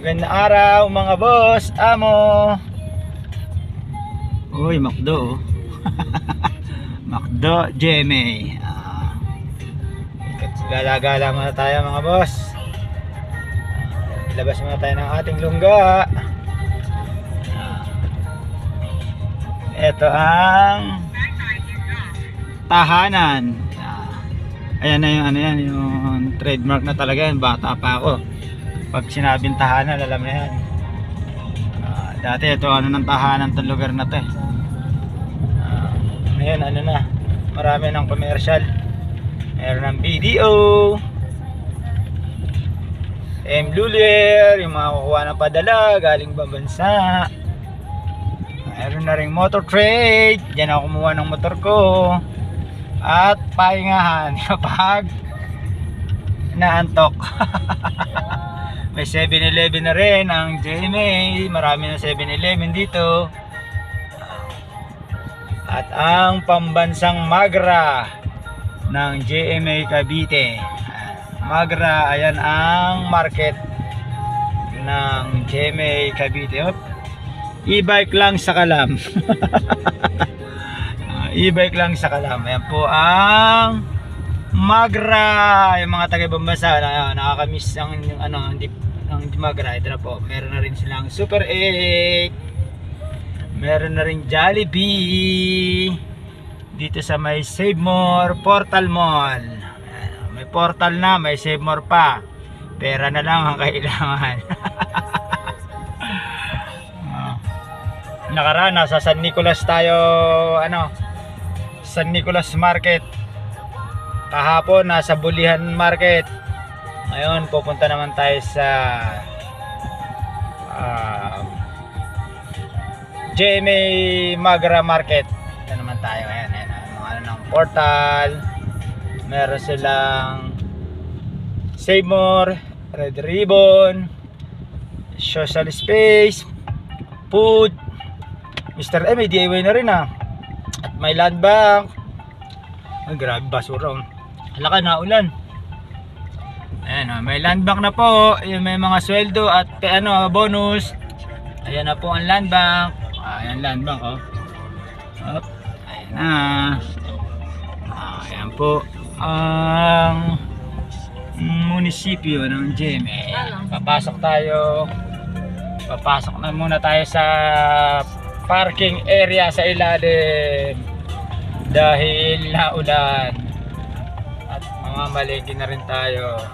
Magandang araw mga boss, amo. Uy, McDo. McDo, GMA. Gala-gala muna tayo mga boss. Ilabas muna tayo ng ating lungga. Ito ang tahanan. Ayan na yung ano yan, yung trademark na talaga yan. Bata pa ako. Pag sinabing tahanan, alam na yan. Dati ito ano ng tahanan itong lugar na to. Ngayon ano na, marami ng commercial. Meron ng BDO, M. Lulier, yung mga kukuha ng padala galing bansa. Meron na ring motor trade, dyan ako kumuha ng motor ko. At pahingahan kapag naantok. May 7-Eleven na rin ang GMA. Marami na 7-Eleven dito. At ang pambansang Magra ng GMA Cavite. Magra, ayan ang market ng GMA Cavite. E-bike lang sa Kalam. E-bike lang sa Kalam. Ayan po ang Magra. Yung mga taga-Bambasa na nakakamiss ang ano, ng Magra. Ito na po, meron na rin silang Super 8, meron na rin Jollibee dito sa may Save More Portal Mall. May portal na, may Save More pa. Pera na lang ang kailangan. Nakaraan nasa San Nicolas tayo, ano, San Nicolas Market. Kahapon nasa Bulihan Market. Ngayon pupunta naman tayo sa GMA Magra Market. Ito naman tayo. Ayan, ano ng portal. Meron silang Save More, Red Ribbon, Social Space, Food. Mr. M, may DIY na rin At may land bank. Ay, grabe basura. Halaka na ulan. Ayan, may land bank na po. Ayan, may mga sweldo at ano, bonus. Ayan na po ang land bank. Ayan land bank Ayan na. Ayan po ang munisipyo ng GMA. Papasok tayo. Papasok na muna tayo sa parking area sa ilalim dahil naulan at mamamalengke na rin tayo.